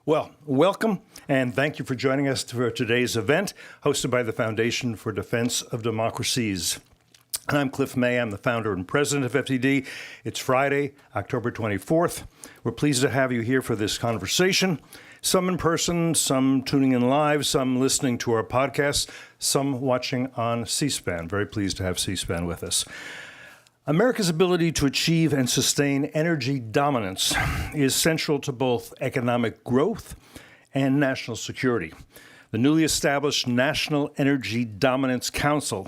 Well, welcome, and thank you for joining us for today's event, hosted by the Foundation for Defense of Democracies. And I'm Cliff May. I'm the founder and president of FDD. It's Friday, October 24th. We're pleased to have you here for this conversation, some in person, some tuning in live, some listening to our podcast, some watching on C-SPAN. Very pleased to have C-SPAN with us. America's ability to achieve and sustain energy dominance is central to both economic growth and national security. The newly established National Energy Dominance Council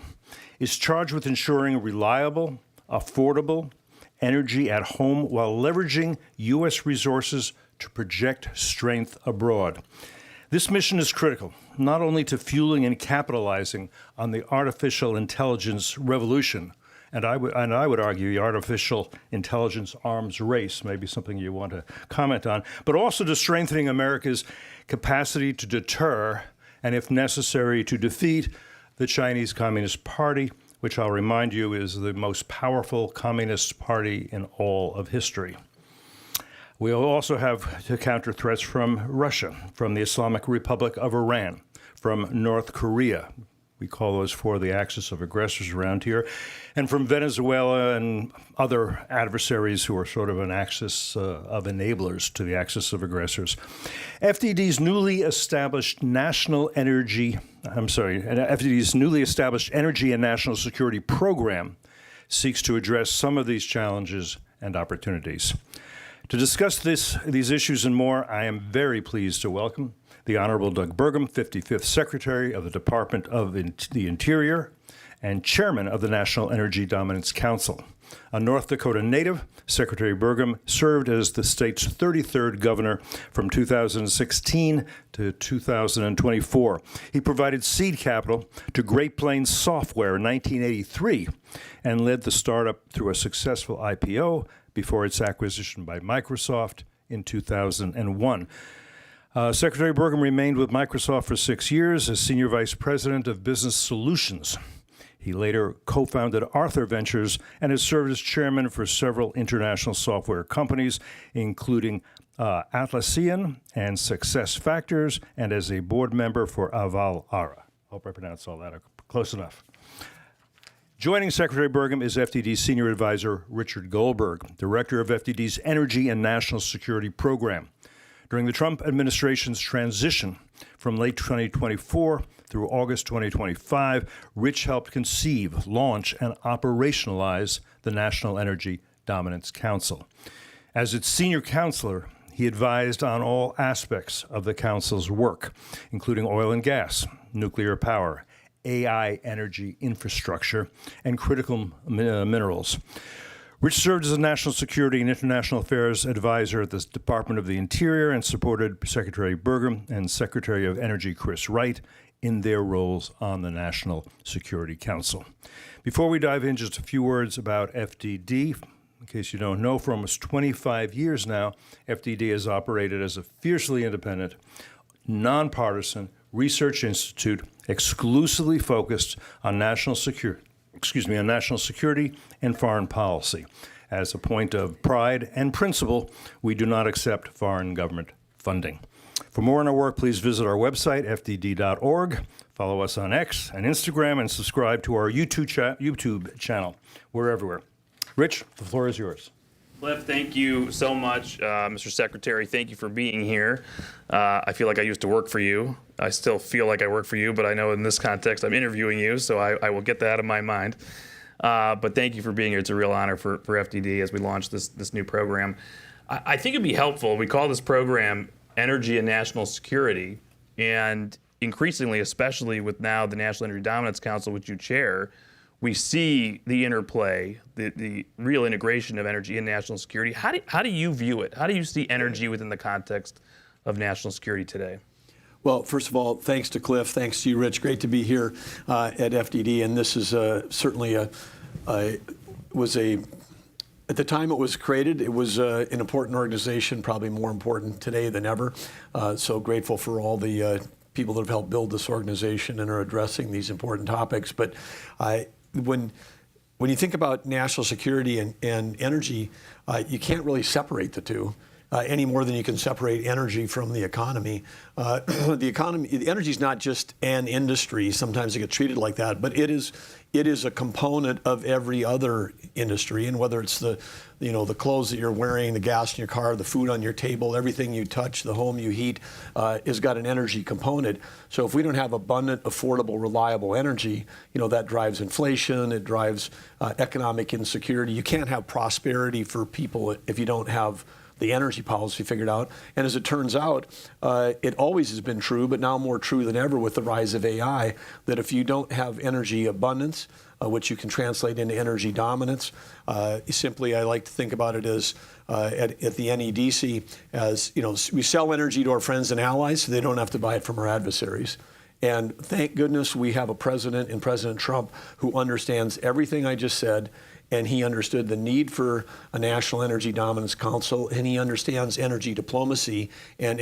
is charged with ensuring reliable, affordable energy at home while leveraging U.S. resources to project strength abroad. This mission is critical, not only to fueling and capitalizing on the artificial intelligence revolution, and I would argue the artificial intelligence arms race may be something you want to comment on, but also to strengthening America's capacity to deter and, if necessary, to defeat the Chinese Communist Party, which I'll remind you is the most powerful communist party in all of history. We also have to counter threats from Russia, from the Islamic Republic of Iran, from North Korea. We call those four the axis of aggressors around here, and from Venezuela and other adversaries who are sort of an axis of enablers to the axis of aggressors. FDD's newly established Energy and National Security Program seeks to address some of these challenges and opportunities. To discuss these issues and more, I am very pleased to welcome the Honorable Doug Burgum, 55th Secretary of the Department of the Interior and Chairman of the National Energy Dominance Council. A North Dakota native, Secretary Burgum served as the state's 33rd governor from 2016 to 2024. He provided seed capital to Great Plains Software in 1983 and led the startup through a successful IPO before its acquisition by Microsoft in 2001. Secretary Burgum remained with Microsoft for 6 years as Senior Vice President of Business Solutions. He later co-founded Arthur Ventures and has served as chairman for several international software companies, including Atlassian and SuccessFactors, and as a board member for Avalara. Hope I pronounced all that close enough. Joining Secretary Burgum is FDD's Senior Advisor Richard Goldberg, Director of FDD's Energy and National Security Program. During the Trump administration's transition from late 2024 through August 2025, Rich helped conceive, launch, and operationalize the National Energy Dominance Council. As its senior counselor, he advised on all aspects of the council's work, including oil and gas, nuclear power, AI energy infrastructure, and critical minerals. Rich served as a national security and international affairs advisor at the Department of the Interior and supported Secretary Burgum and Secretary of Energy Chris Wright in their roles on the National Security Council. Before we dive in, just a few words about FDD. In case you don't know, for almost 25 years now, FDD has operated as a fiercely independent, nonpartisan research institute exclusively focused on national security and foreign policy. As a point of pride and principle, we do not accept foreign government funding. For more on our work, please visit our website, fdd.org, follow us on X and Instagram, and subscribe to our YouTube channel. We're everywhere. Rich, the floor is yours. Cliff, thank you so much, Mr. Secretary. Thank you for being here. I feel like I used to work for you. I still feel like I work for you, but I know in this context I'm interviewing you, so I will get that out of my mind. But thank you for being here. It's a real honor for FDD as we launch this new program. I think it'd be helpful. We call this program Energy and National Security, and increasingly, especially with now the National Energy Dominance Council, which you chair, we see the interplay, the real integration of energy and national security. How do you view it? How do you see energy within the context of national security today? Well, first of all, thanks to Cliff, thanks to you, Rich. Great to be here at FDD, and this is certainly at the time it was created, it was an important organization, probably more important today than ever. So grateful for all the people that have helped build this organization and are addressing these important topics. But when you think about national security and energy, you can't really separate the two. any more than you can separate energy from the economy. The energy is not just an industry. Sometimes it gets treated like that, but it is a component of every other industry. And whether it's the clothes that you're wearing, the gas in your car, the food on your table, everything you touch, the home you heat, has got an energy component. So if we don't have abundant, affordable, reliable energy, that drives inflation. It drives economic insecurity. You can't have prosperity for people if you don't have the energy policy figured out. And as it turns out, it always has been true, but now more true than ever with the rise of AI, that if you don't have energy abundance, which you can translate into energy dominance, simply I like to think about it as at the NEDC as, we sell energy to our friends and allies so they don't have to buy it from our adversaries. And thank goodness we have a president in President Trump who understands everything I just said, and he understood the need for a National Energy Dominance Council, and he understands energy diplomacy and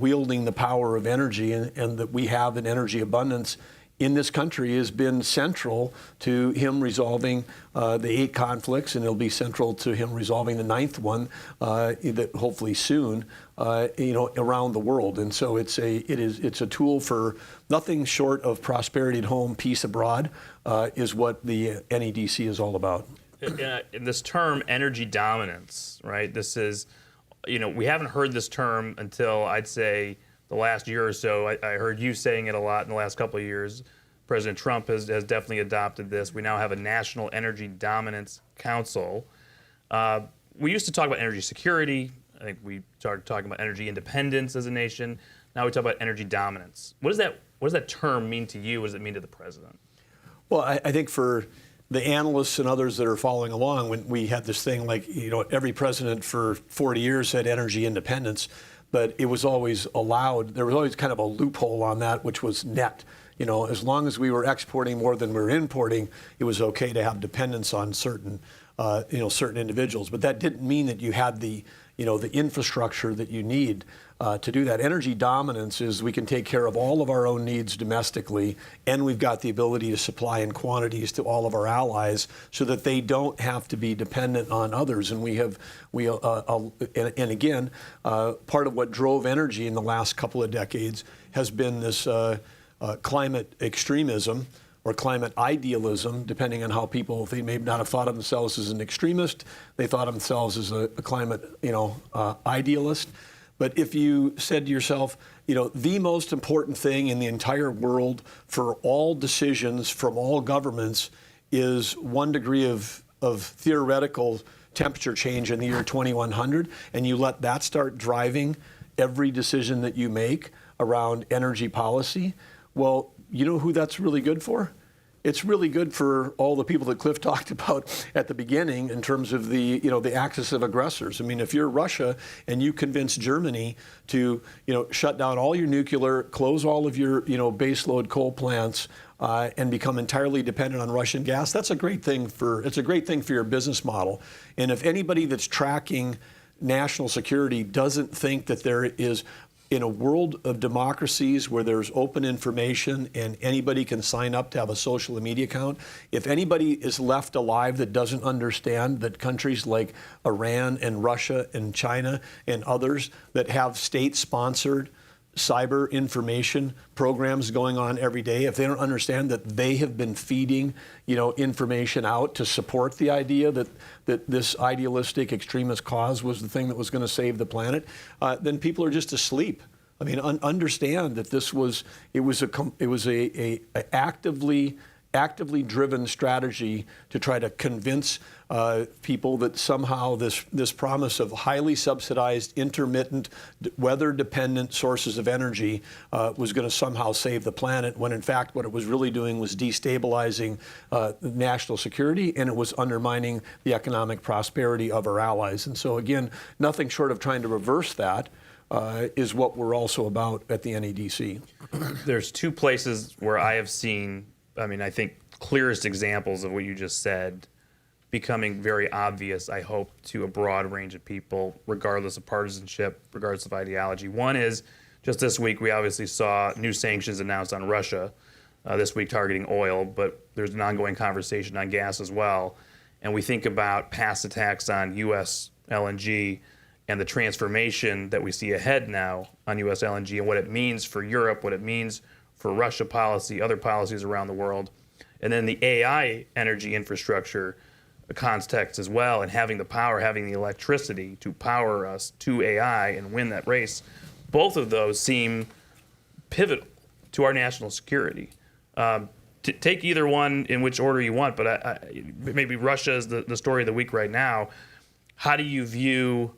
wielding the power of energy, and that we have an energy abundance in this country has been central to him resolving the 8 conflicts, and it'll be central to him resolving the 9th one, that hopefully soon, around the world. And so it's a tool for nothing short of prosperity at home, peace abroad, is what the NEDC is all about. In this term, energy dominance, right? This is, we haven't heard this term until I'd say the last year or so. I heard you saying it a lot in the last couple of years. President Trump has definitely adopted this. We now have a National Energy Dominance Council. We used to talk about energy security. I think we started talking about energy independence as a nation. Now we talk about energy dominance. What does that term mean to you? What does it mean to the president? Well, I think for the analysts and others that are following along, when we had this thing like, every president for 40 years had energy independence, but it was always allowed. There was always kind of a loophole on that, which was net. As long as we were exporting more than we were importing, it was okay to have dependence on certain individuals. But that didn't mean that you had the infrastructure that you need to do that. Energy dominance is we can take care of all of our own needs domestically, and we've got the ability to supply in quantities to all of our allies so that they don't have to be dependent on others. And again, part of what drove energy in the last couple of decades has been this climate extremism or climate idealism, depending on how people, they may not have thought of themselves as an extremist, they thought of themselves as a climate idealist. But if you said to yourself, the most important thing in the entire world for all decisions from all governments is 1 degree of theoretical temperature change in the year 2100, and you let that start driving every decision that you make around energy policy, well, you know who that's really good for? It's really good for all the people that Cliff talked about at the beginning in terms of the axis of aggressors. I mean, if you're Russia and you convince Germany to shut down all your nuclear, close all of your baseload coal plants, and become entirely dependent on Russian gas, it's a great thing for your business model. And if anybody that's tracking national security doesn't think that there is, in a world of democracies where there's open information and anybody can sign up to have a social media account, if anybody is left alive that doesn't understand that countries like Iran and Russia and China and others that have state-sponsored cyber information programs going on every day, if they don't understand that they have been feeding, information out to support the idea that this idealistic extremist cause was the thing that was going to save the planet, then people are just asleep. I mean, understand that this was a actively driven strategy to try to convince people that somehow this promise of highly subsidized, intermittent, weather-dependent sources of energy was going to somehow save the planet, when in fact what it was really doing was destabilizing national security, and it was undermining the economic prosperity of our allies. And so again, nothing short of trying to reverse that is what we're also about at the NEDC. There's 2 places where I have seen, I think, clearest examples of what you just said becoming very obvious, I hope, to a broad range of people, regardless of partisanship, regardless of ideology. One is, just this week, we obviously saw new sanctions announced on Russia, this week targeting oil, but there's an ongoing conversation on gas as well. And we think about past attacks on U.S. LNG. and the transformation that we see ahead now on U.S. LNG and what it means for Europe, what it means for Russia policy, other policies around the world, and then the AI energy infrastructure context as well, and having the power, having the electricity to power us to AI and win that race. Both of those seem pivotal to our national security. Take either one in which order you want, but maybe Russia is the story of the week right now. How do you view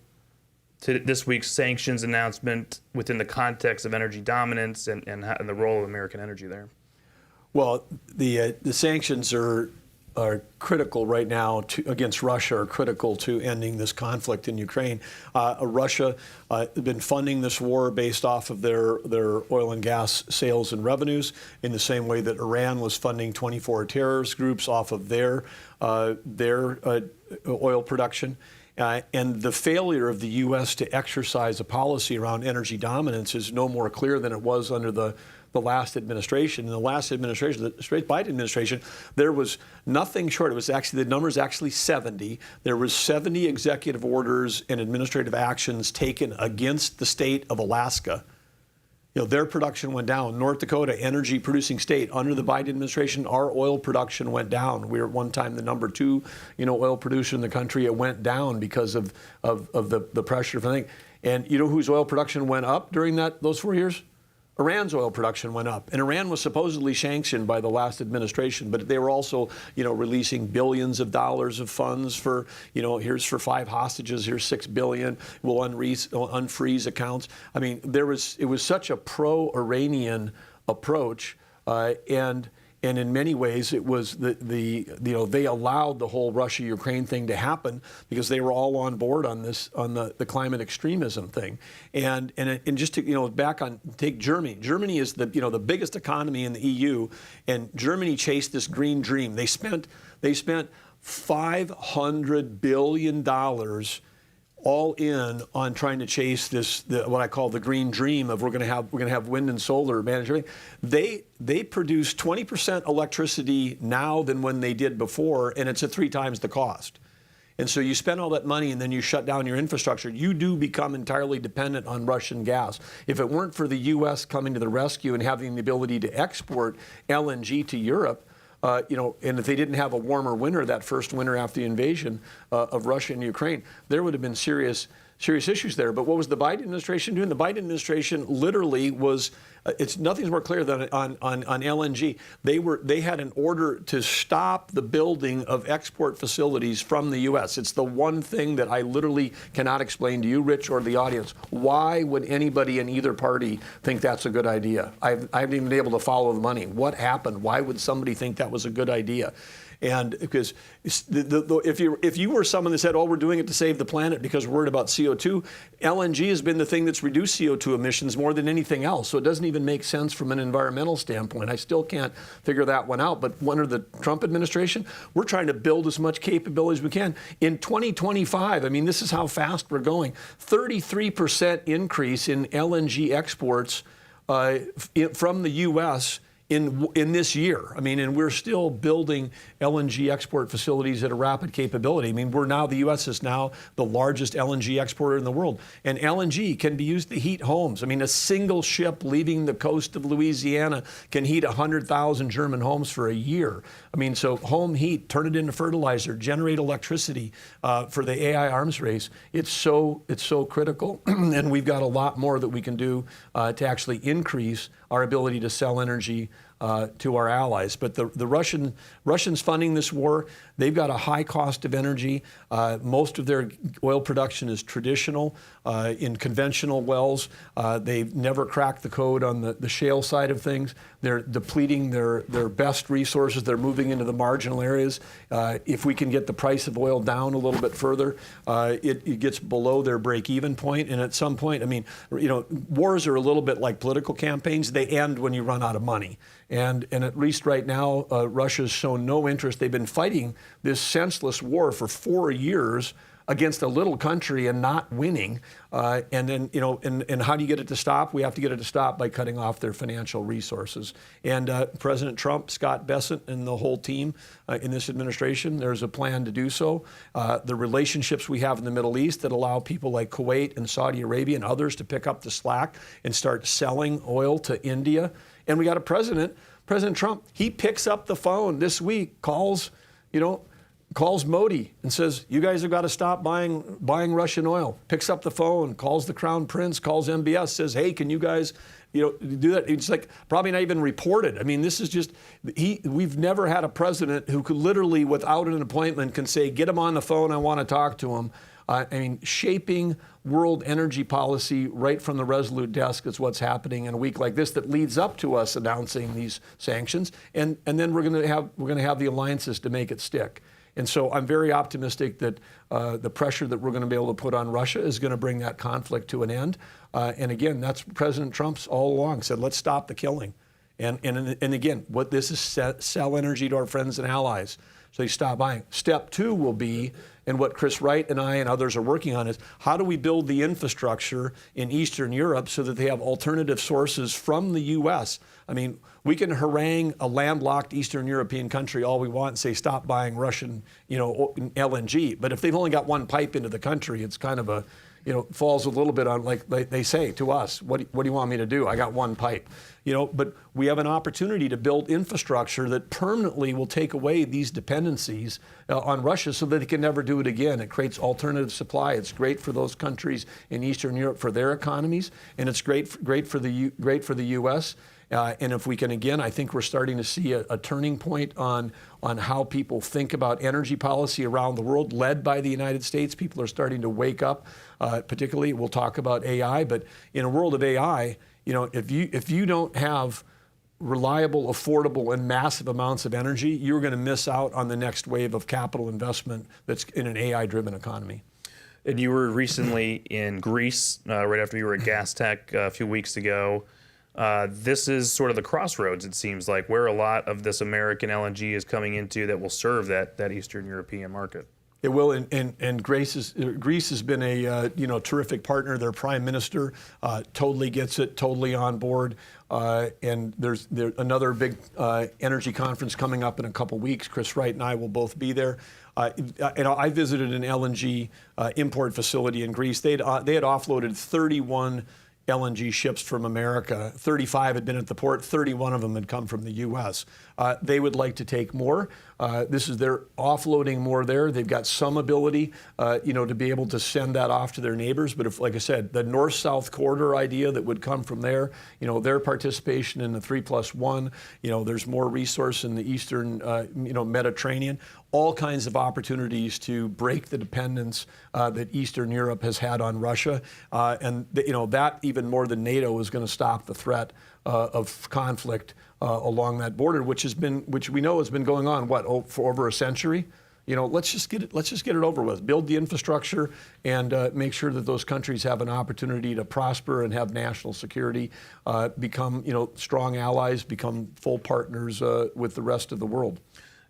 this week's sanctions announcement within the context of energy dominance and the role of American energy there? Well, the sanctions are critical right now against Russia, are critical to ending this conflict in Ukraine. Russia has been funding this war based off of their oil and gas sales and revenues, in the same way that Iran was funding 24 terrorist groups off of their oil production. And the failure of the U.S. to exercise a policy around energy dominance is no more clear than it was under the last administration. In the last administration, the Biden administration, there was nothing short. It was actually, the number's actually 70. There was 70 executive orders and administrative actions taken against the state of Alaska. You know, their production went down. North Dakota, energy producing state, under the Biden administration, our oil production went down. We were at one time the number 2, oil producer in the country. It went down because of the pressure for things. And you know whose oil production went up during those 4 years? Iran's oil production went up, and Iran was supposedly sanctioned by the last administration, but they were also, releasing billions of dollars of funds for, here's for 5 hostages, here's $6 billion, we'll unfreeze accounts. I mean, it was such a pro-Iranian approach, and in many ways, it was they allowed the whole Russia-Ukraine thing to happen because they were all on board on this, on the climate extremism thing. And just to take Germany. Germany is the biggest economy in the EU, and Germany chased this green dream. They spent $500 billion all in on trying to chase what I call the green dream of we're going to have wind and solar management. They produce 20% electricity now than when they did before, and it's at 3 times the cost. And so you spend all that money and then you shut down your infrastructure. You do become entirely dependent on Russian gas. If it weren't for the U.S. coming to the rescue and having the ability to export LNG to Europe, and if they didn't have a warmer winter, that first winter after the invasion of Russia and Ukraine, there would have been serious issues there. But what was the Biden administration doing? The Biden administration literally was, nothing's more clear than on LNG. They had an order to stop the building of export facilities from the U.S. It's the one thing that I literally cannot explain to you, Rich, or the audience. Why would anybody in either party think that's a good idea? I haven't even been able to follow the money. What happened? Why would somebody think that was a good idea? And because if you were someone that said, oh, we're doing it to save the planet because we're worried about CO2, LNG has been the thing that's reduced CO2 emissions more than anything else. So it doesn't even make sense from an environmental standpoint. I still can't figure that one out. But under the Trump administration, we're trying to build as much capability as we can. In 2025, I mean, this is how fast we're going, 33% increase in LNG exports from the U.S. in this year. I mean, and we're still building LNG export facilities at a rapid capability. I mean, the U.S. is now the largest LNG exporter in the world. And LNG can be used to heat homes. I mean, a single ship leaving the coast of Louisiana can heat 100,000 German homes for a year. I mean, so home heat, turn it into fertilizer, generate electricity for the AI arms race. It's so critical. And we've got a lot more that we can do to actually increase our ability to sell energy to our allies. But the Russians funding this war, they've got a high cost of energy. Most of their oil production is traditional in conventional wells. They've never cracked the code on the shale side of things. They're depleting their best resources. They're moving into the marginal areas. If we can get the price of oil down a little bit further, it gets below their break-even point. And at some point, I mean, wars are a little bit like political campaigns. They end when you run out of money. And at least right now, Russia's shown no interest. They've been fighting this senseless war for 4 years against a little country and not winning. And then, and how do you get it to stop? We have to get it to stop by cutting off their financial resources. And President Trump, Scott Bessent, and the whole team in this administration, there's a plan to do so. The relationships we have in the Middle East that allow people like Kuwait and Saudi Arabia and others to pick up the slack and start selling oil to India. And we got a President Trump, he picks up the phone this week, calls Modi and says, you guys have got to stop buying Russian oil. Picks up the phone, calls the Crown Prince, calls MBS, says, hey, can you guys do that? It's like probably not even reported. I mean, this is just, we've never had a president who could literally, without an appointment, can say, get him on the phone, I want to talk to him. Shaping world energy policy right from the Resolute desk is what's happening in a week like this that leads up to us announcing these sanctions, and then we're going to have the alliances to make it stick. And so I'm very optimistic that the pressure that we're going to be able to put on Russia is going to bring that conflict to an end. And again, that's President Trump's all along said, let's stop the killing. And again, what this is sell energy to our friends and allies. So they stop buying. Step two will be, and what Chris Wright and I and others are working on is, how do we build the infrastructure in Eastern Europe so that they have alternative sources from the U.S.? I mean, we can harangue a landlocked Eastern European country all we want and say, stop buying Russian, LNG. But if they've only got one pipe into the country, it's kind of falls a little bit on, like they say to us, what do you want me to do? I got one pipe. But we have an opportunity to build infrastructure that permanently will take away these dependencies on Russia so that they can never do it again. It creates alternative supply. It's great for those countries in Eastern Europe for their economies, and it's great for the U.S. And if we can, again, I think we're starting to see a turning point on how people think about energy policy around the world, led by the United States. People are starting to wake up, particularly, we'll talk about AI, but in a world of AI, if you don't have reliable, affordable, and massive amounts of energy, you're going to miss out on the next wave of capital investment that's in an AI-driven economy. And you were recently in Greece, right after you were at Gas Tech a few weeks ago. This is sort of the crossroads, it seems like, where a lot of this American LNG is coming into that will serve that Eastern European market. It will, and Greece has been a terrific partner. Their prime minister totally gets it, totally on board. And there's another big energy conference coming up in a couple weeks. Chris Wright and I will both be there. I visited an LNG import facility in Greece. They had offloaded 31 LNG ships from America. 35 had been at the port, 31 of them had come from the U.S. They would like to take more. They're offloading more there. They've got some ability, to be able to send that off to their neighbors. But if, like I said, the north-south corridor idea that would come from there, their participation in the 3+1, there's more resource in the Eastern, Mediterranean. All kinds of opportunities to break the dependence that Eastern Europe has had on Russia, and that even more than NATO is going to stop the threat of conflict along that border, which we know has been going on for over a century. Let's just get it over with. Build the infrastructure and make sure that those countries have an opportunity to prosper and have national security, become strong allies, become full partners with the rest of the world.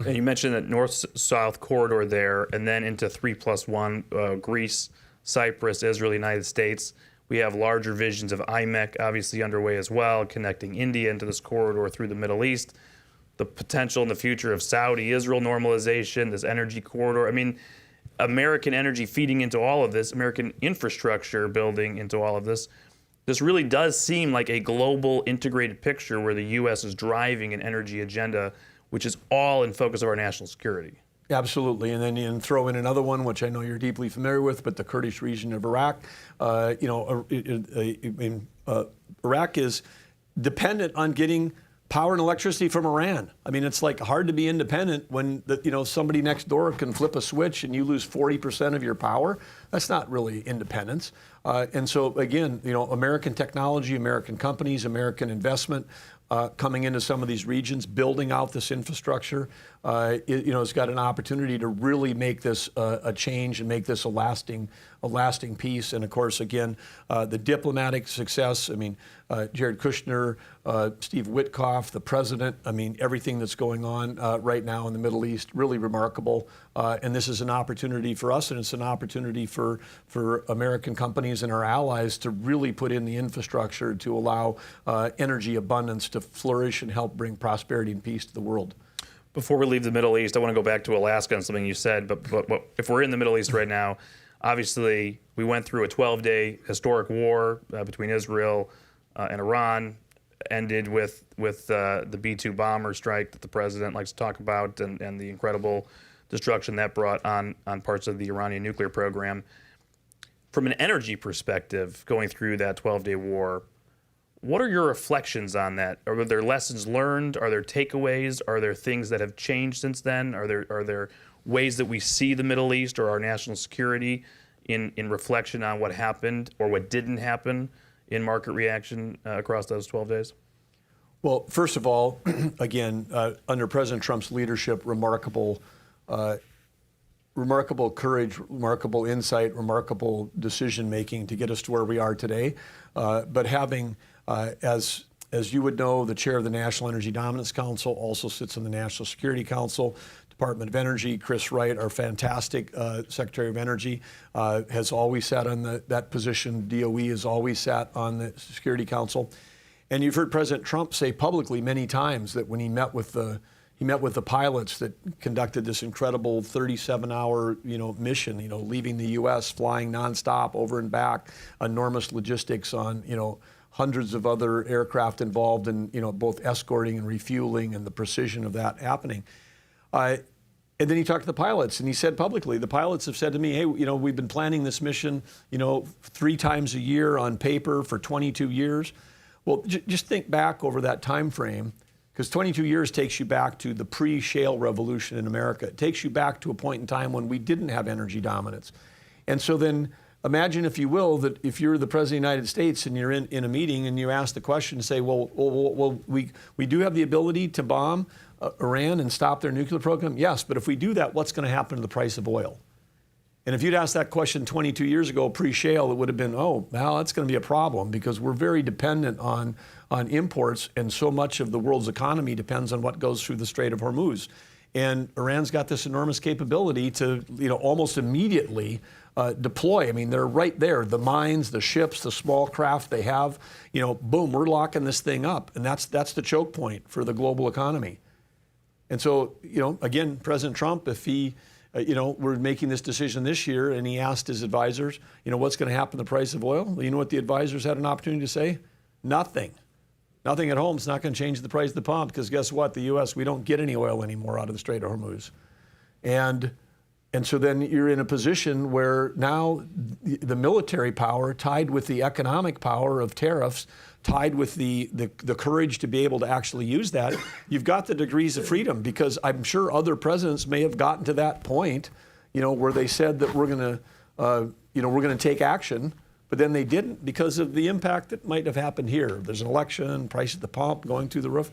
And you mentioned that north-south corridor there, and then into 3+1, Greece, Cyprus, Israel, United States. We have larger visions of IMEC obviously underway as well, connecting India into this corridor through the Middle East. The potential in the future of Saudi-Israel normalization, this energy corridor. I mean, American energy feeding into all of this, American infrastructure building into all of this. This really does seem like a global integrated picture where the U.S. is driving an energy agenda which is all in focus of our national security. Absolutely, and then you throw in another one, which I know you're deeply familiar with, but the Kurdish region of Iraq. Iraq is dependent on getting power and electricity from Iran. I mean, it's like hard to be independent when somebody next door can flip a switch and you lose 40% of your power. That's not really independence. And so again, American technology, American companies, American investment coming into some of these regions, building out this infrastructure, it's got an opportunity to really make this a change and make this a lasting peace. And of course, again, the diplomatic success. I mean, Jared Kushner, Steve Witkoff, the president. I mean, everything that's going on right now in the Middle East, really remarkable. And this is an opportunity for us, and it's an opportunity for American companies and our allies to really put in the infrastructure to allow energy abundance to flourish and help bring prosperity and peace to the world. Before we leave the Middle East, I want to go back to Alaska and something you said. But if we're in the Middle East right now, obviously we went through a 12-day historic war between Israel and Iran, ended with the B-2 bomber strike that the president likes to talk about, and the incredible destruction that brought on parts of the Iranian nuclear program. From an energy perspective, going through that 12-day war, what are your reflections on that? Are there lessons learned? Are there takeaways? Are there things that have changed since then? Are there ways that we see the Middle East or our national security in reflection on what happened or what didn't happen in market reaction across those 12 days? Well, first of all, again, under President Trump's leadership, remarkable courage, remarkable insight, remarkable decision-making to get us to where we are today. But having, as you would know, the chair of the National Energy Dominance Council also sits on the National Security Council. Department of Energy, Chris Wright, our fantastic Secretary of Energy, has always sat on that position. DOE has always sat on the Security Council. And you've heard President Trump say publicly many times that when he met with the pilots that conducted this incredible 37-hour, mission, leaving the U.S., flying nonstop over and back, enormous logistics on, hundreds of other aircraft involved in, both escorting and refueling and the precision of that happening. And then he talked to the pilots, and he said publicly, the pilots have said to me, hey, we've been planning this mission, 3 times a year on paper for 22 years. Well, just think back over that time frame, because 22 years takes you back to the pre-shale revolution in America. It takes you back to a point in time when we didn't have energy dominance. And so then imagine, if you will, that if you're the President of the United States and you're in a meeting and you ask the question, say, well, we do have the ability to bomb Iran and stop their nuclear program? Yes, but if we do that, what's going to happen to the price of oil? And if you'd asked that question 22 years ago, pre-shale, it would have been, oh, well, that's going to be a problem, because we're very dependent on imports, and so much of the world's economy depends on what goes through the Strait of Hormuz. And Iran's got this enormous capability to, almost immediately deploy. I mean, they're right there. The mines, the ships, the small craft they have, boom, we're locking this thing up. And that's the choke point for the global economy. And so, again, President Trump, if he, we're making this decision this year, and he asked his advisors, what's going to happen to the price of oil? Well, you know what the advisors had an opportunity to say? Nothing. Nothing at home is not going to change the price of the pump, because guess what? The U.S., we don't get any oil anymore out of the Strait of Hormuz. And so then you're in a position where now the military power, tied with the economic power of tariffs, tied with the courage to be able to actually use that, you've got the degrees of freedom, because I'm sure other presidents may have gotten to that point, where they said that we're going to take action, but then they didn't, because of the impact that might have happened here. There's an election, price at the pump going through the roof,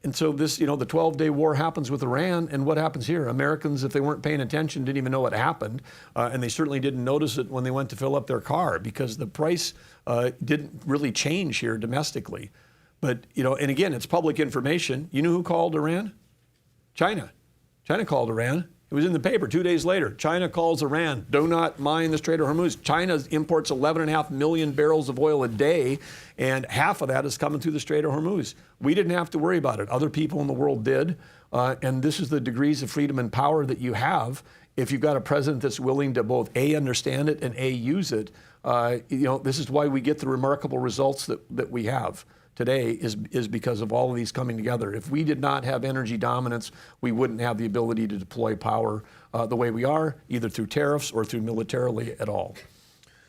and so this, the 12-day war happens with Iran, and what happens here? Americans, if they weren't paying attention, didn't even know what happened, and they certainly didn't notice it when they went to fill up their car, because the price didn't really change here domestically. But, and again, it's public information. You know who called Iran? China. China called Iran. It was in the paper 2 days later. China calls Iran, do not mine the Strait of Hormuz. China imports 11.5 million barrels of oil a day, and half of that is coming through the Strait of Hormuz. We didn't have to worry about it. Other people in the world did. And this is the degrees of freedom and power that you have if you've got a president that's willing to both A, understand it, and A, use it. This is why we get the remarkable results that we have today, is because of all of these coming together. If we did not have energy dominance, we wouldn't have the ability to deploy power the way we are, either through tariffs or through militarily at all.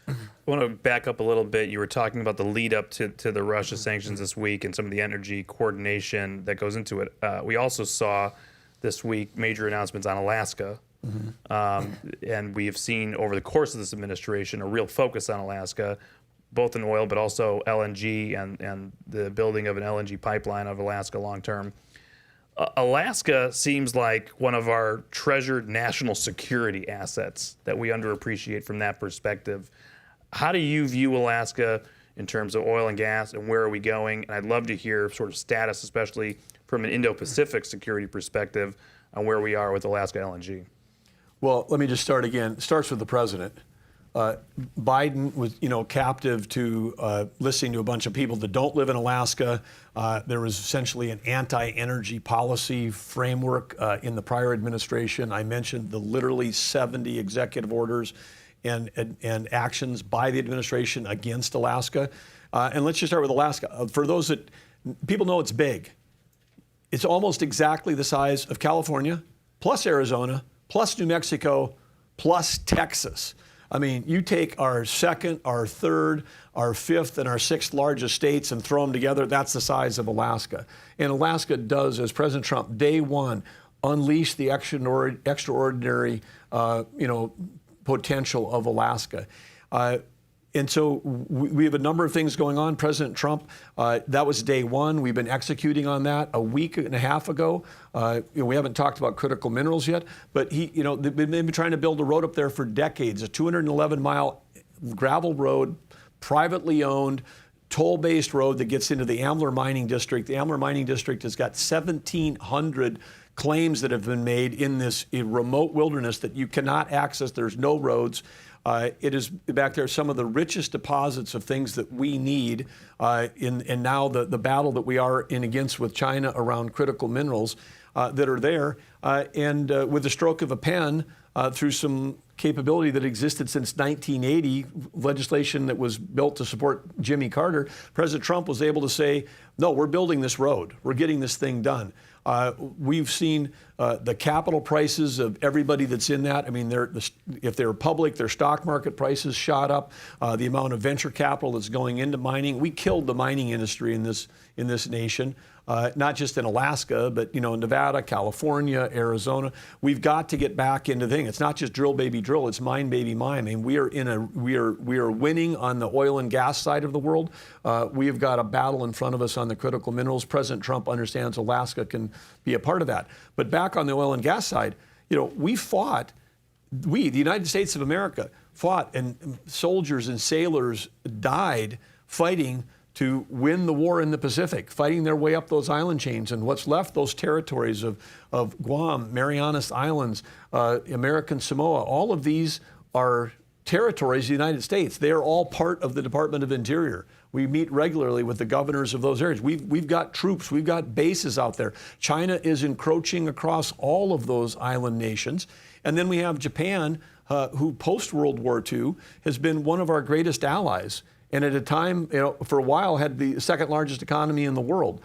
I want to back up a little bit. You were talking about the lead up to the Russia sanctions this week and some of the energy coordination that goes into it. We also saw this week major announcements on Alaska. And we have seen over the course of this administration a real focus on Alaska, both in oil, but also LNG and the building of an LNG pipeline of Alaska long term. Alaska seems like one of our treasured national security assets that we underappreciate from that perspective. How do you view Alaska in terms of oil and gas, and where are we going? And I'd love to hear sort of status, especially from an Indo-Pacific security perspective, where we are with Alaska LNG. Well, let me just start again. It starts with the president. Biden was, captive to listening to a bunch of people that don't live in Alaska. There was essentially an anti-energy policy framework in the prior administration. I mentioned the literally 70 executive orders and actions by the administration against Alaska. And let's just start with Alaska. For those that people know, it's big. It's almost exactly the size of California, plus Arizona, plus New Mexico, plus Texas. I mean, you take our second, our third, our fifth, and our sixth largest states and throw them together, that's the size of Alaska. And Alaska does, as President Trump, day one, unleash the extraordinary, potential of Alaska. And so we have a number of things going on. President Trump, that was day one. We've been executing on that a week and a half ago. We haven't talked about critical minerals yet, but they've been trying to build a road up there for decades, a 211-mile gravel road, privately owned, toll-based road that gets into the Ambler Mining District. The Ambler Mining District has got 1,700 claims that have been made in this remote wilderness that you cannot access. There's no roads. It is back there some of the richest deposits of things that we need and now the battle that we are in against with China around critical minerals that are there. And with the stroke of a pen, through some capability that existed since 1980, legislation that was built to support Jimmy Carter, President Trump was able to say, no, we're building this road. We're getting this thing done. We've seen the capital prices of everybody that's in that. I mean, if they're public, their stock market prices shot up. The amount of venture capital that's going into mining. We killed the mining industry in this nation. Not just in Alaska, but Nevada, California, Arizona. We've got to get back into things. It's not just drill baby drill. It's mine baby mine. I mean, we are winning on the oil and gas side of the world. We have got a battle in front of us on the critical minerals. President Trump understands Alaska can be a part of that. But back on the oil and gas side, we fought. The United States of America fought, and soldiers and sailors died fighting to win the war in the Pacific, fighting their way up those island chains. And what's left, those territories of Guam, Marianas Islands, American Samoa, all of these are territories of the United States. They are all part of the Department of Interior. We meet regularly with the governors of those areas. We've got troops, we've got bases out there. China is encroaching across all of those island nations. And then we have Japan, who post-World War II has been one of our greatest allies. And at a time, for a while, had the second largest economy in the world.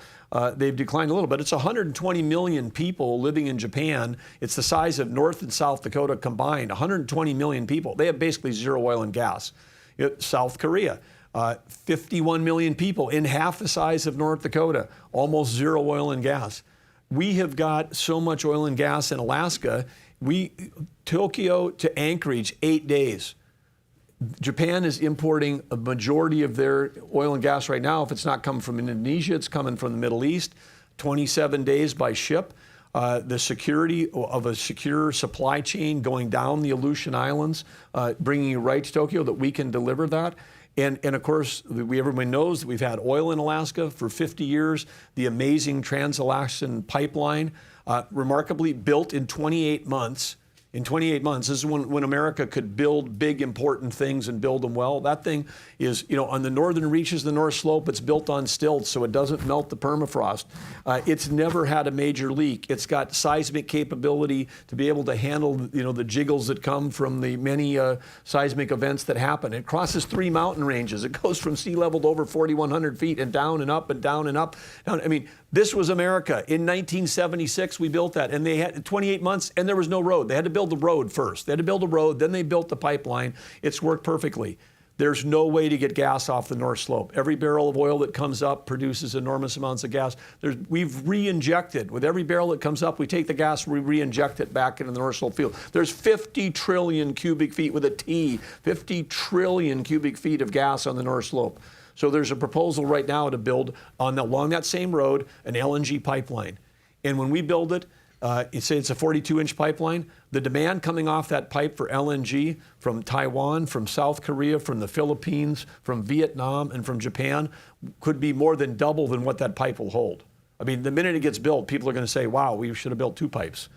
They've declined a little, but it's 120 million people living in Japan. It's the size of North and South Dakota combined, 120 million people. They have basically zero oil and gas. South Korea, 51 million people in half the size of North Dakota, almost zero oil and gas. We have got so much oil and gas in Alaska. Tokyo to Anchorage, 8 days. Japan is importing a majority of their oil and gas right now. If it's not coming from Indonesia, it's coming from the Middle East. 27 days by ship. The security of a secure supply chain going down the Aleutian Islands, bringing you right to Tokyo, that we can deliver that. And of course, everyone knows that we've had oil in Alaska for 50 years. The amazing Trans-Alaskan pipeline, remarkably built in 28 months. In 28 months, this is when America could build big, important things and build them well. That thing is, on the northern reaches of the North Slope, it's built on stilts, so it doesn't melt the permafrost. It's never had a major leak. It's got seismic capability to be able to handle, the jiggles that come from the many seismic events that happen. It crosses 3 mountain ranges. It goes from sea level to over 4,100 feet and down and up and down and up. I mean, this was America. In 1976, we built that, and they had 28 months, and there was no road. They had to build the road first. They had to build a road, then they built the pipeline. It's worked perfectly. There's no way to get gas off the North Slope. Every barrel of oil that comes up produces enormous amounts of gas. We've re-injected. With every barrel that comes up, we take the gas, we re-inject it back into the North Slope field. There's 50 trillion cubic feet with a T, 50 trillion cubic feet of gas on the North Slope. So there's a proposal right now to build along that same road an LNG pipeline. And when we build it, you say it's a 42-inch pipeline. The demand coming off that pipe for LNG from Taiwan, from South Korea, from the Philippines, from Vietnam, and from Japan could be more than double than what that pipe will hold. I mean, the minute it gets built, people are going to say, wow, we should have built 2 pipes.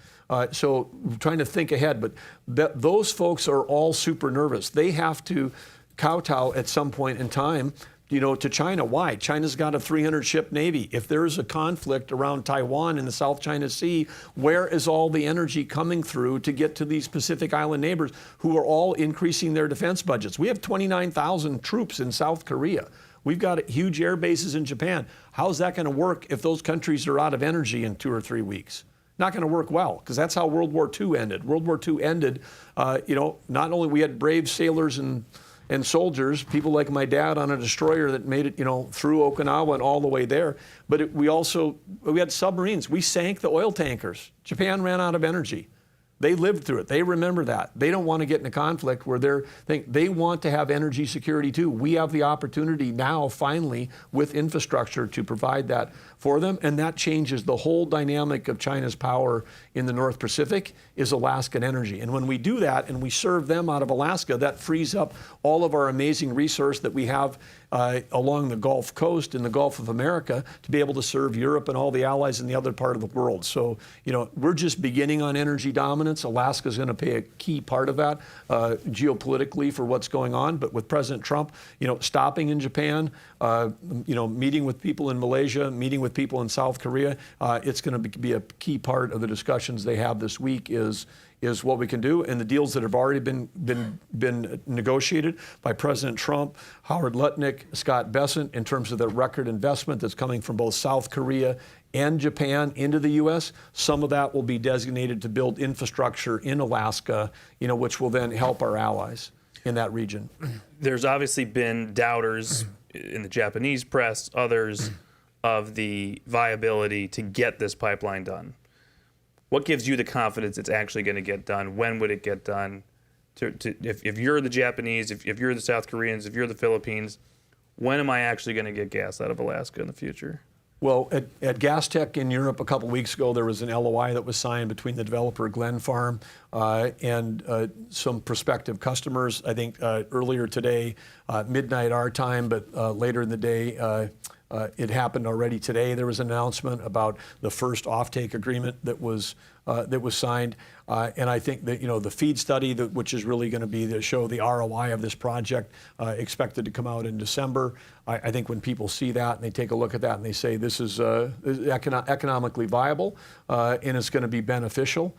So trying to think ahead, but those folks are all super nervous. They have to kowtow at some point in time, to China. Why? China's got a 300-ship Navy. If there is a conflict around Taiwan in the South China Sea, where is all the energy coming through to get to these Pacific Island neighbors who are all increasing their defense budgets? We have 29,000 troops in South Korea. We've got huge air bases in Japan. How's that going to work if those countries are out of energy in 2 or 3 weeks? Not going to work well, because that's how World War II ended. World War II ended, not only we had brave sailors and soldiers, people like my dad on a destroyer that made it, through Okinawa and all the way there. But we had submarines. We sank the oil tankers. Japan ran out of energy. They lived through it. They remember that. They don't want to get in a conflict where they want to have energy security too. We have the opportunity now, finally, with infrastructure to provide that for them, and that changes the whole dynamic of China's power in the North Pacific is Alaskan energy. And when we do that and we serve them out of Alaska, that frees up all of our amazing resource that we have along the Gulf Coast in the Gulf of America to be able to serve Europe and all the allies in the other part of the world. So, we're just beginning on energy dominance. Alaska's going to play a key part of that geopolitically for what's going on. But with President Trump, stopping in Japan, meeting with people in Malaysia, meeting with people in South Korea, it's going to be a key part of the discussions they have this week is what we can do. And the deals that have already been negotiated by President Trump, Howard Lutnick, Scott Bessent, in terms of the record investment that's coming from both South Korea and Japan into the U.S. Some of that will be designated to build infrastructure in Alaska, which will then help our allies in that region. There's obviously been doubters in the Japanese press, others, of the viability to get this pipeline done. What gives you the confidence it's actually going to get done? When would it get done? If you're the Japanese, if you're the South Koreans, if you're the Philippines, when am I actually going to get gas out of Alaska in the future? Well, at Gastech in Europe a couple weeks ago, there was an LOI that was signed between the developer Glen Farm and some prospective customers. I think earlier today, midnight our time, but later in the day, it happened already today. There was an announcement about the first offtake agreement that was signed, and I think that the FEED study, which is really going to be to show the ROI of this project, expected to come out in December. I think when people see that and they take a look at that and they say this is economically viable and it's going to be beneficial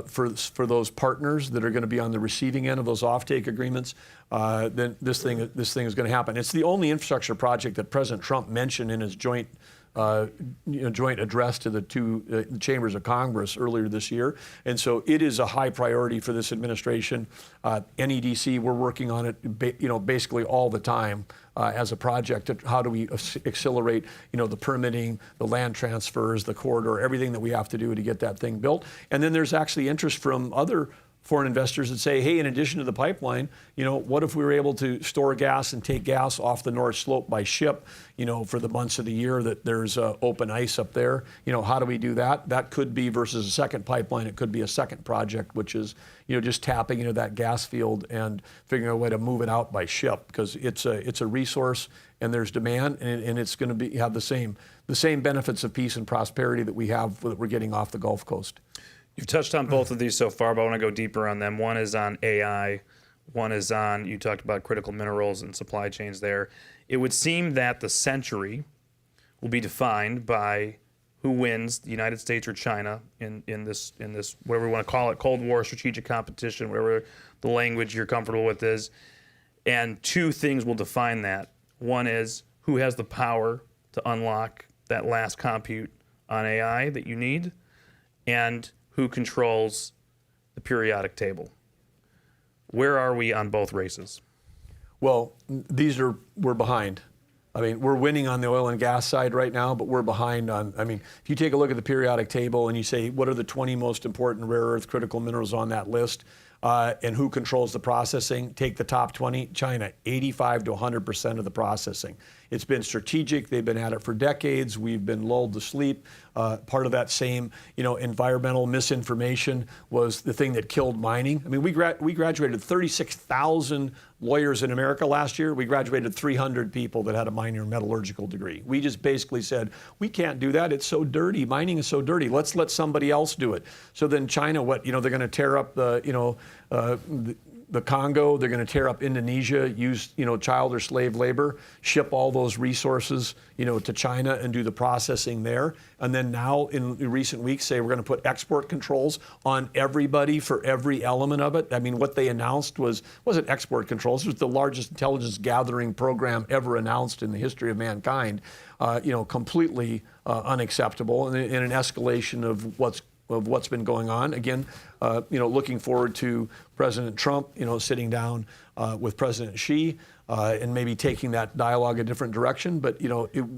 for those partners that are going to be on the receiving end of those offtake agreements, then this thing is going to happen. It's the only infrastructure project that President Trump mentioned in his joint address to the two chambers of Congress earlier this year. And so it is a high priority for this administration. NEDC, we're working on it basically all the time as a project. How do we accelerate the permitting, the land transfers, the corridor, everything that we have to do to get that thing built. And then there's actually interest from other foreign investors that say, hey, in addition to the pipeline, what if we were able to store gas and take gas off the North Slope by ship, for the months of the year that there's open ice up there? How do we do that? That could be, versus a second pipeline, it could be a second project, which is, just tapping into that gas field and figuring out a way to move it out by ship, because it's a resource and there's demand, and it's going to have the same benefits of peace and prosperity that we're getting off the Gulf Coast. You've touched on both of these so far, but I want to go deeper on them. One is on AI. One is on, you talked about critical minerals and supply chains there. It would seem that the century will be defined by who wins, the United States or China, in this whatever we want to call it, Cold War strategic competition, whatever the language you're comfortable with is. And two things will define that. One is who has the power to unlock that last compute on AI that you need, and who controls the periodic table. Where are we on both races? Well, we're behind. I mean, we're winning on the oil and gas side right now, but we're behind on, if you take a look at the periodic table and you say, what are the 20 most important rare earth critical minerals on that list, and who controls the processing, take the top 20, China, 85 to 100% of the processing. It's been strategic. They've been at it for decades. We've been lulled to sleep. Part of that same, environmental misinformation was the thing that killed mining. I mean, we graduated 36,000 lawyers in America last year. We graduated 300 people that had a minor metallurgical degree. We just basically said, we can't do that. It's so dirty. Mining is so dirty. Let's let somebody else do it. So then China, they're going to tear up the Congo, they're going to tear up Indonesia, use child or slave labor, ship all those resources to China and do the processing there. And then now in recent weeks say we're going to put export controls on everybody for every element of it. I mean, what they announced wasn't export controls. It was the largest intelligence gathering program ever announced in the history of mankind. Completely unacceptable and an escalation of what's been going on. Again, looking forward to President Trump, sitting down with President Xi and maybe taking that dialogue a different direction. But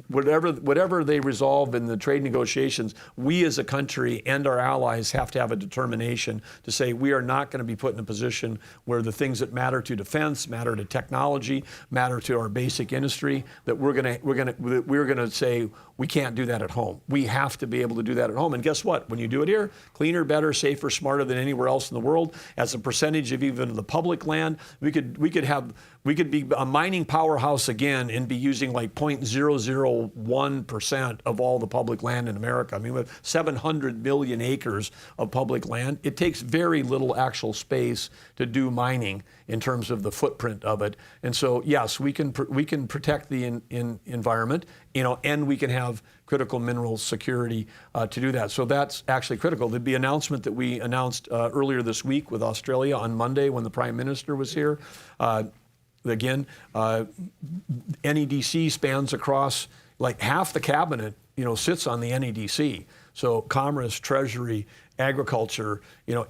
whatever they resolve in the trade negotiations, we as a country and our allies have to have a determination to say we are not going to be put in a position where the things that matter to defense, matter to technology, matter to our basic industry, that we're going to say we can't do that at home. We have to be able to do that at home. And guess what? When you do it here, cleaner, better, safer, smarter than anywhere else in the world, as a percentage of even the public land, we could be a mining powerhouse again and be using like 0.001% of all the public land in America. I mean, with 700 million acres of public land, it takes very little actual space to do mining in terms of the footprint of it. And so, yes, we can protect the environment, and we can have critical mineral security to do that. So that's actually critical. The announcement that we announced earlier this week with Australia on Monday when the Prime Minister was here. Again, NEDC spans across, like half the cabinet, sits on the NEDC. So Commerce, Treasury, Agriculture,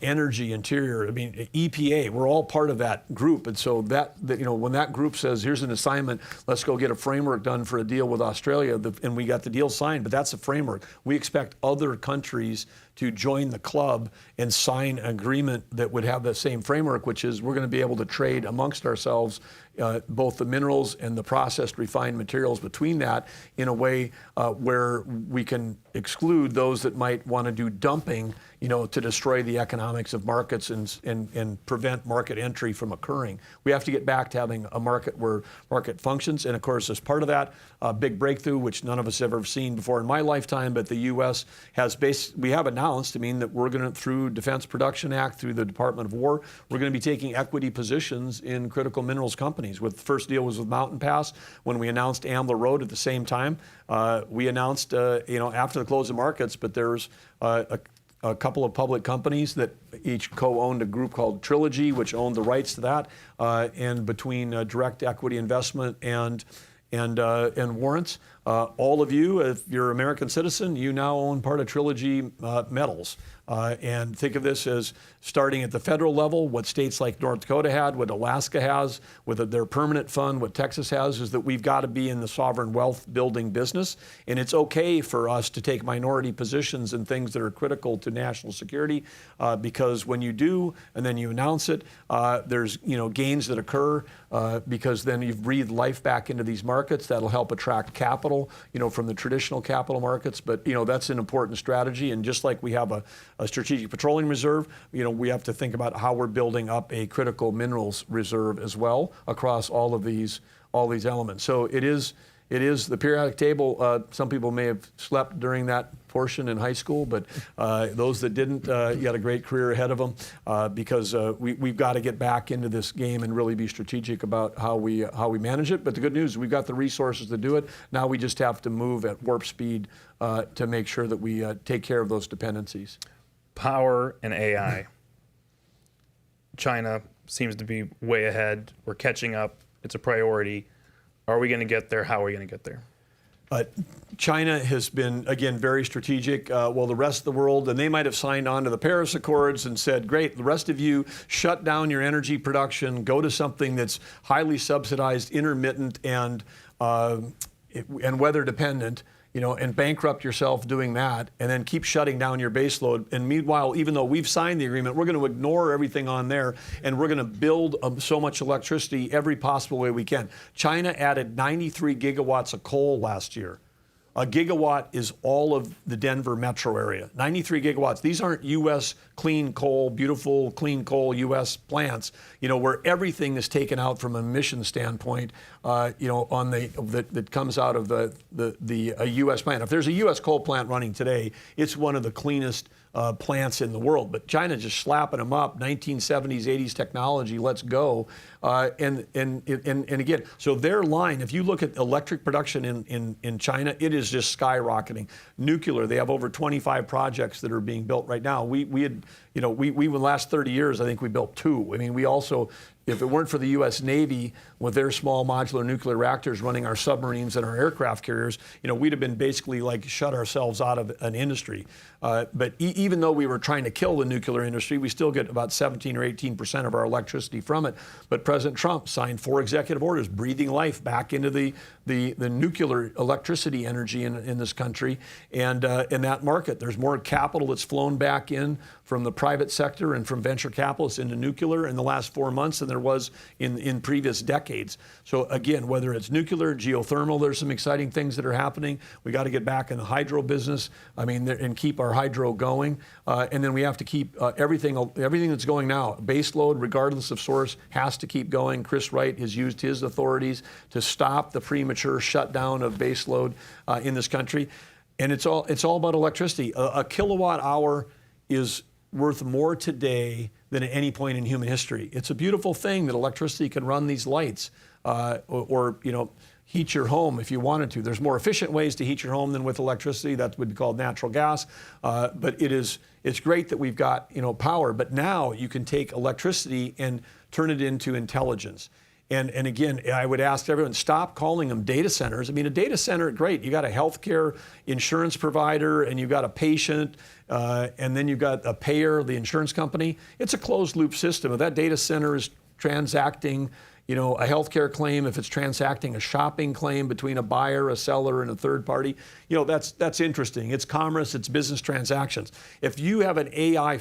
Energy, Interior, I mean, EPA, we're all part of that group. And so that when that group says, here's an assignment, let's go get a framework done for a deal with Australia, and we got the deal signed, but that's a framework. We expect other countries to join the club and sign an agreement that would have that same framework, which is we're going to be able to trade amongst ourselves both the minerals and the processed refined materials between that in a way where we can exclude those that might want to do dumping, to destroy the economics of markets and prevent market entry from occurring. We have to get back to having a market where market functions. And of course, as part of that, big breakthrough, which none of us have ever seen before in my lifetime, but the U.S. we have announced, that we're going to, through Defense Production Act, through the Department of War, we're going to be taking equity positions in critical minerals companies. The first deal was with Mountain Pass. When we announced Ambler Road at the same time, we announced, after the close of markets, but there's a couple of public companies that each co-owned a group called Trilogy, which owned the rights to that, and between direct equity investment and warrants. All of you, if you're an American citizen, you now own part of Trilogy Metals. And think of this as starting at the federal level, what states like North Dakota had, what Alaska has, with their permanent fund, what Texas has, is that we've got to be in the sovereign wealth building business. And it's okay for us to take minority positions in things that are critical to national security, because when you do, and then you announce it, there's gains that occur because then you've breathed life back into these markets. That'll help attract capital, from the traditional capital markets. But that's an important strategy. And just like we have a strategic petroleum reserve, we have to think about how we're building up a critical minerals reserve as well across all these elements. So it is the periodic table. Some people may have slept during that portion in high school, but those that didn't, you got a great career ahead of them because we've got to get back into this game and really be strategic about how we manage it. But the good news, we've got the resources to do it. Now we just have to move at warp speed to make sure that we take care of those dependencies. Power and AI. China seems to be way ahead. We're catching up. It's a priority. Are we going to get there? How are we going to get there? China has been, again, very strategic. Well, the rest of the world, and they might have signed on to the Paris Accords and said, great, the rest of you shut down your energy production, go to something that's highly subsidized, intermittent, and and weather dependent, and bankrupt yourself doing that, and then keep shutting down your base load. And meanwhile, even though we've signed the agreement, we're going to ignore everything on there, and we're going to build so much electricity every possible way we can. China added 93 gigawatts of coal last year. A gigawatt is all of the Denver metro area. 93 gigawatts. These aren't U.S. clean coal, beautiful clean coal U.S. plants, where everything is taken out from an emission standpoint, that comes out of a U.S. plant. If there's a U.S. coal plant running today, it's one of the cleanest plants in the world. But China just slapping them up, 1970s, 80s technology, let's go. And again, so their line, if you look at electric production in China, it is just skyrocketing. Nuclear, they have over 25 projects that are being built right now. We in the last 30 years, I think we built 2. I mean, we also, if it weren't for the U.S. Navy with their small modular nuclear reactors running our submarines and our aircraft carriers, we'd have been basically shut ourselves out of an industry. But even though we were trying to kill the nuclear industry, we still get about 17 or 18% of our electricity from it. But President Trump signed 4 executive orders breathing life back into the nuclear electricity energy in this country and in that market. There's more capital that's flown back in from the private sector and from venture capitalists into nuclear in the last 4 months than there was in previous decades. So again, whether it's nuclear, geothermal, there's some exciting things that are happening. We got to get back in the hydro business, and keep our hydro going. And then we have to keep everything that's going now, base load, regardless of source, has to keep going. Chris Wright has used his authorities to stop the premature shutdown of base load in this country. And it's all about electricity. A kilowatt hour is worth more today than at any point in human history. It's a beautiful thing that electricity can run these lights or heat your home if you wanted to. There's more efficient ways to heat your home than with electricity. That would be called natural gas. But it's great that we've got power. But now you can take electricity and turn it into intelligence. And again, I would ask everyone, stop calling them data centers. I mean, a data center, great. You got a healthcare insurance provider, and you've got a patient, and then you've got a payer, the insurance company. It's a closed loop system. If that data center is transacting, a healthcare claim, if it's transacting a shopping claim between a buyer, a seller, and a third party, that's interesting. It's commerce, it's business transactions. If you have an AI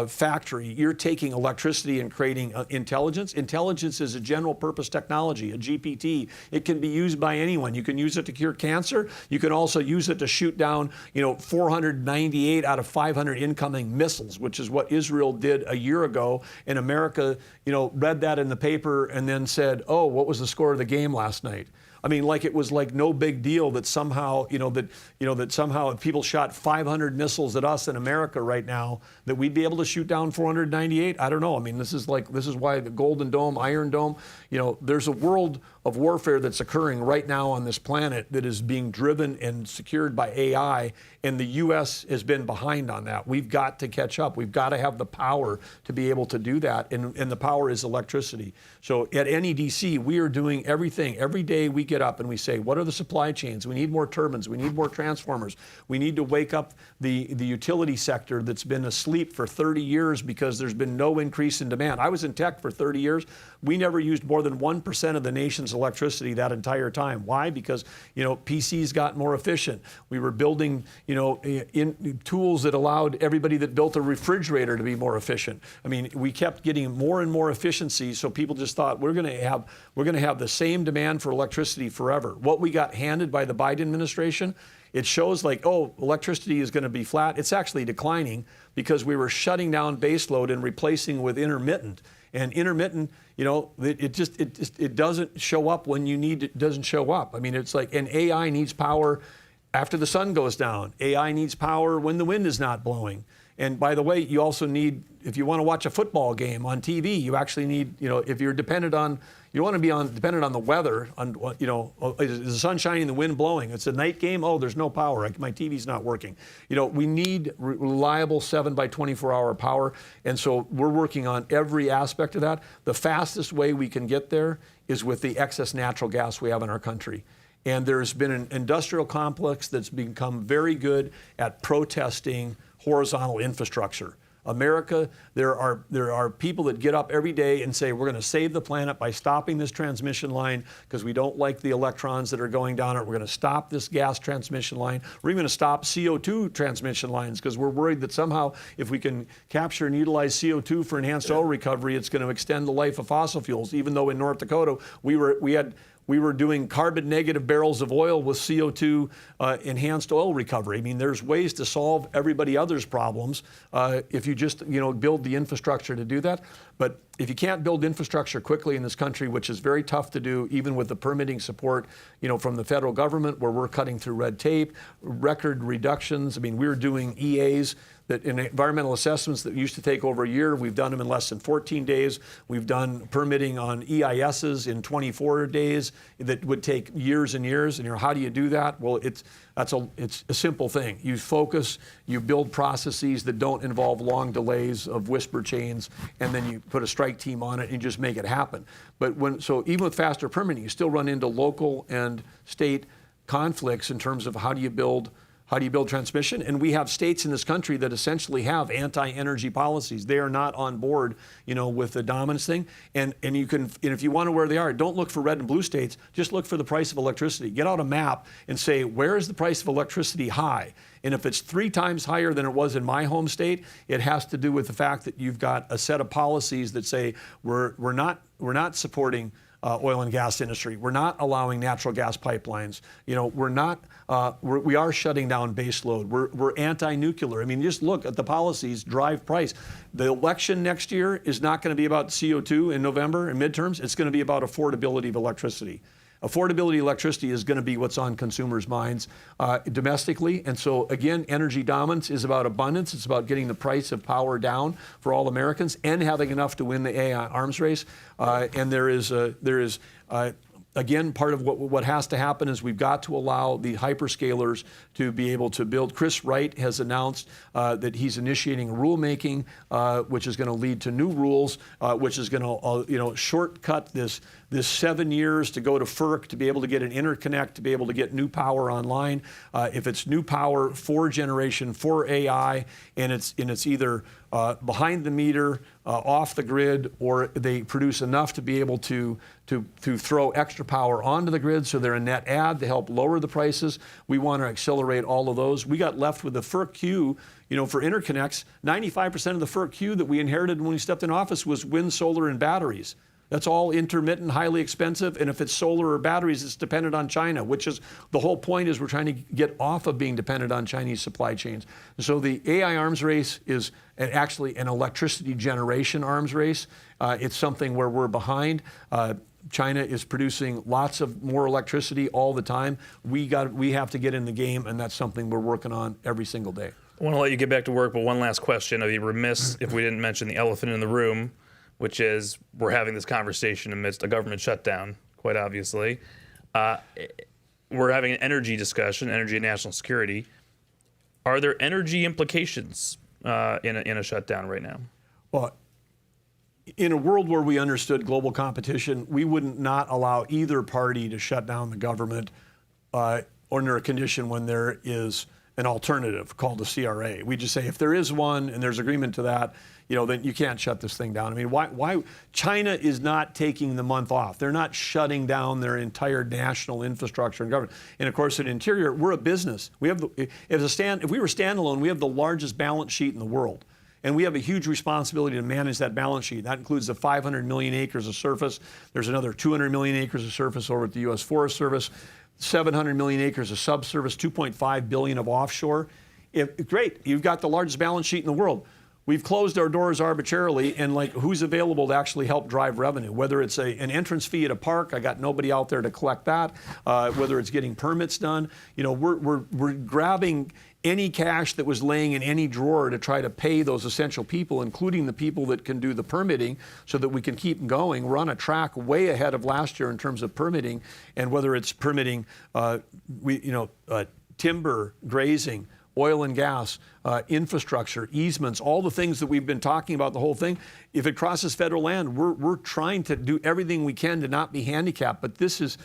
factory, you're taking electricity and creating intelligence. Intelligence is a general purpose technology, a GPT. It can be used by anyone. You can use it to cure cancer. You can also use it to shoot down, 498 out of 500 incoming missiles, which is what Israel did a year ago. And America, read that in the paper and then said, oh, what was the score of the game last night? I mean, it was no big deal that somehow, that somehow if people shot 500 missiles at us in America right now, that we'd be able to shoot down 498. I don't know. I mean, this is why the Golden Dome, Iron Dome, there's a world of warfare that's occurring right now on this planet that is being driven and secured by AI, and the U.S. has been behind on that. We've got to catch up. We've got to have the power to be able to do that, and the power is electricity. So at NEDC, we are doing everything. Every day we get up and we say, what are the supply chains? We need more turbines. We need more transformers. We need to wake up the utility sector that's been asleep for 30 years because there's been no increase in demand. I was in tech for 30 years. We never used more than 1% of the nation's electricity that entire time. Why? Because, PCs got more efficient. We were building, in tools that allowed everybody that built a refrigerator to be more efficient. I mean, we kept getting more and more efficiency, so people just thought we're going to have the same demand for electricity forever. What we got handed by the Biden administration, it shows electricity is going to be flat. It's actually declining because we were shutting down baseload and replacing with intermittent. And intermittent, it doesn't show up when you need it. Doesn't show up. I mean, and AI needs power after the sun goes down. AI needs power when the wind is not blowing. And by the way, you also need, if you want to watch a football game on TV, you actually need, if you're dependent on, you want to be dependent on the weather, is the sun shining, the wind blowing? It's a night game, oh, there's no power, my TV's not working. We need reliable 7 by 24-hour power, and so we're working on every aspect of that. The fastest way we can get there is with the excess natural gas we have in our country. And there's been an industrial complex that's become very good at protesting horizontal infrastructure. America, there are people that get up every day and say, we're going to save the planet by stopping this transmission line because we don't like the electrons that are going down it. We're going to stop this gas transmission line. We're even going to stop CO2 transmission lines because we're worried that somehow if we can capture and utilize CO2 for enhanced oil recovery, it's going to extend the life of fossil fuels, even though in North Dakota we were doing carbon negative barrels of oil with CO2 enhanced oil recovery. I mean, there's ways to solve everybody else's problems if you just build the infrastructure to do that. But if you can't build infrastructure quickly in this country, which is very tough to do, even with the permitting support, from the federal government, where we're cutting through red tape, record reductions. I mean, we're doing EAs that in environmental assessments that used to take over a year, we've done them in less than 14 days. We've done permitting on EISs in 24 days that would take years and years. And how do you do that? Well, it's a simple thing. You focus, you build processes that don't involve long delays of whisper chains, and then you put a strike team on it and just make it happen. But even with faster permitting, you still run into local and state conflicts in terms of how do you build transmission? And we have states in this country that essentially have anti-energy policies. They are not on board, with the dominance thing. And if you want to know where they are, don't look for red and blue states. Just look for the price of electricity. Get out a map and say, where is the price of electricity high? And if it's 3 times higher than it was in my home state, it has to do with the fact that you've got a set of policies that say we're not supporting oil and gas industry. We're not allowing natural gas pipelines. We are shutting down base load. We're anti-nuclear. I mean, just look at the policies drive price. The election next year is not going to be about CO2 in November and midterms. It's going to be about affordability of electricity. Affordability of electricity is going to be what's on consumers' minds domestically. And so, again, energy dominance is about abundance. It's about getting the price of power down for all Americans and having enough to win the AI arms race. And there is again, part of what has to happen is we've got to allow the hyperscalers to be able to build. Chris Wright has announced that he's initiating rulemaking, which is going to lead to new rules, which is going to shortcut this 7 years to go to FERC to be able to get an interconnect, to be able to get new power online. If it's new power for generation, for AI, and it's either behind the meter, off the grid, or they produce enough to be able to throw extra power onto the grid, so they're a net add to help lower the prices. We want to accelerate all of those. We got left with the FERC queue, for interconnects. 95% of the FERC queue that we inherited when we stepped in office was wind, solar, and batteries. That's all intermittent, highly expensive, and if it's solar or batteries, it's dependent on China, which is the whole point. Is we're trying to get off of being dependent on Chinese supply chains. So the AI arms race is actually an electricity generation arms race. It's something where we're behind. China is producing lots of more electricity all the time. We have to get in the game, and that's something we're working on every single day. I want to let you get back to work, but one last question. I'd be remiss if we didn't mention the elephant in the room, which is we're having this conversation amidst a government shutdown, quite obviously. We're having an energy discussion, energy and national security. Are there energy implications in a shutdown right now? Well, in a world where we understood global competition, we wouldn't not allow either party to shut down the government under a condition when there is an alternative called a CRA. We just say if there is one and there's agreement to that, then you can't shut this thing down. I mean, why China is not taking the month off. They're not shutting down their entire national infrastructure and government. And of course, at Interior, we're a business. We have if we were standalone, we have the largest balance sheet in the world. And we have a huge responsibility to manage that balance sheet. That includes the 500 million acres of surface. There's another 200 million acres of surface over at the U.S. Forest Service, 700 million acres of subsurface, 2.5 billion of offshore. Great, you've got the largest balance sheet in the world. We've closed our doors arbitrarily, and who's available to actually help drive revenue? Whether it's an entrance fee at a park, I got nobody out there to collect that. Whether it's getting permits done, we're grabbing any cash that was laying in any drawer to try to pay those essential people, including the people that can do the permitting, so that we can keep going. We're on a track way ahead of last year in terms of permitting, and whether it's permitting, timber, grazing, oil and gas, infrastructure, easements, all the things that we've been talking about, the whole thing. If it crosses federal land, we're trying to do everything we can to not be handicapped. But this is,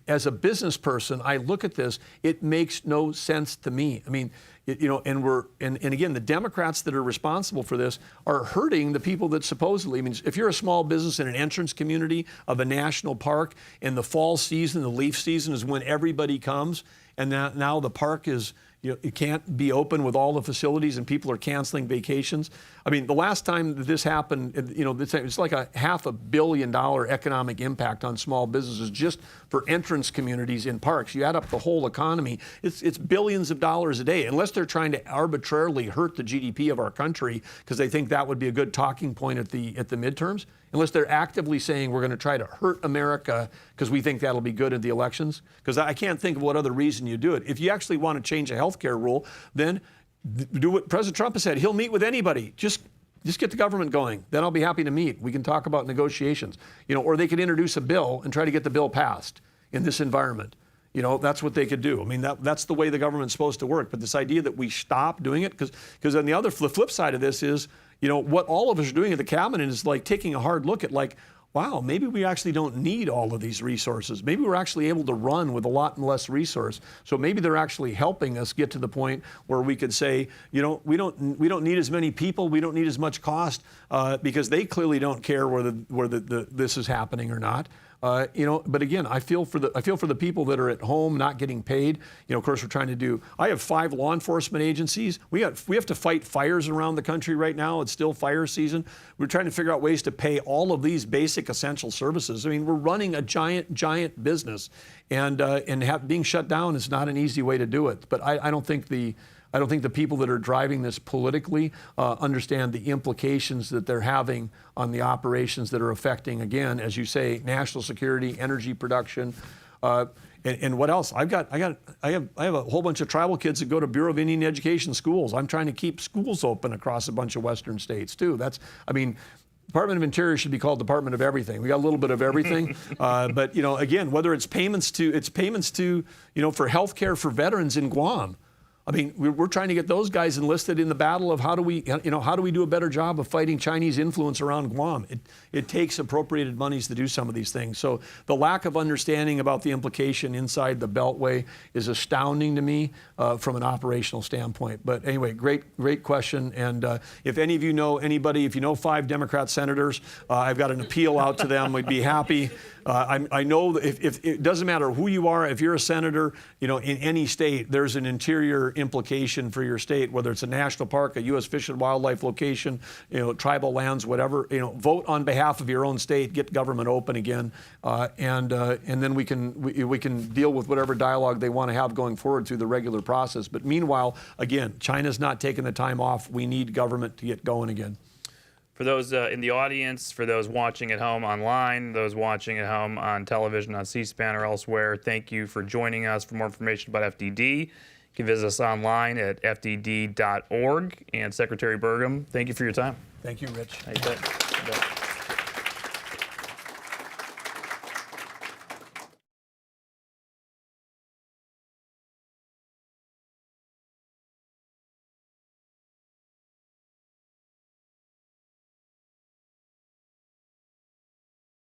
as a business person, I look at this, it makes no sense to me. I mean, and again, the Democrats that are responsible for this are hurting the people that supposedly, I mean, if you're a small business in an entrance community of a national park, and the fall season, the leaf season is when everybody comes, and now the park is, it can't be open with all the facilities and people are canceling vacations. I mean, the last time that this happened, it's like a $500 million economic impact on small businesses just for entrance communities in parks. You add up the whole economy, it's billions of dollars a day, unless they're trying to arbitrarily hurt the GDP of our country because they think that would be a good talking point at the midterms. Unless they're actively saying we're going to try to hurt America because we think that'll be good at the elections. Because I can't think of what other reason you do it. If you actually want to change a health care rule, then do what President Trump has said. He'll meet with anybody. Just get the government going. Then I'll be happy to meet. We can talk about negotiations. Or they could introduce a bill and try to get the bill passed in this environment. That's what they could do. I mean, that's the way the government's supposed to work. But this idea that we stop doing it, because on the flip side of this is, what all of us are doing at the cabinet is like taking a hard look at wow, maybe we actually don't need all of these resources. Maybe we're actually able to run with a lot less resource. So maybe they're actually helping us get to the point where we could say, we don't need as many people, we don't need as much cost, because they clearly don't care whether this is happening or not. But again, I feel for the people that are at home not getting paid. Of course, we're trying to do. I have 5 law enforcement agencies. We have to fight fires around the country right now. It's still fire season. We're trying to figure out ways to pay all of these basic essential services. I mean, we're running a giant business, and being shut down is not an easy way to do it. But I don't think the people that are driving this politically understand the implications that they're having on the operations that are affecting, again, as you say, national security, energy production, and what else? I have a whole bunch of tribal kids that go to Bureau of Indian Education schools. I'm trying to keep schools open across a bunch of Western states too. Department of Interior should be called Department of Everything. We got a little bit of everything, but again, whether it's payments to for health care for veterans in Guam. I mean, we're trying to get those guys enlisted in the battle of how do we do a better job of fighting Chinese influence around Guam. It takes appropriated monies to do some of these things. So the lack of understanding about the implication inside the Beltway is astounding to me from an operational standpoint. But anyway, great question. And if any of you know anybody, if you know 5 Democrat senators, I've got an appeal out to them. We'd be happy. I know that if it doesn't matter who you are, if you're a senator, in any state, there's an interior implication for your state, whether it's a national park, a U.S. Fish and Wildlife location, tribal lands, whatever. Vote on behalf of your own state, get government open again, and then we can deal with whatever dialogue they want to have going forward through the regular process. But meanwhile, again, China's not taking the time off. We need government to get going again. For those in the audience, for those watching at home online, those watching at home on television, on C-SPAN or elsewhere, thank you for joining us. For more information about FDD, you can visit us online at fdd.org. And Secretary Burgum, thank you for your time. Thank you, Rich. How you doing?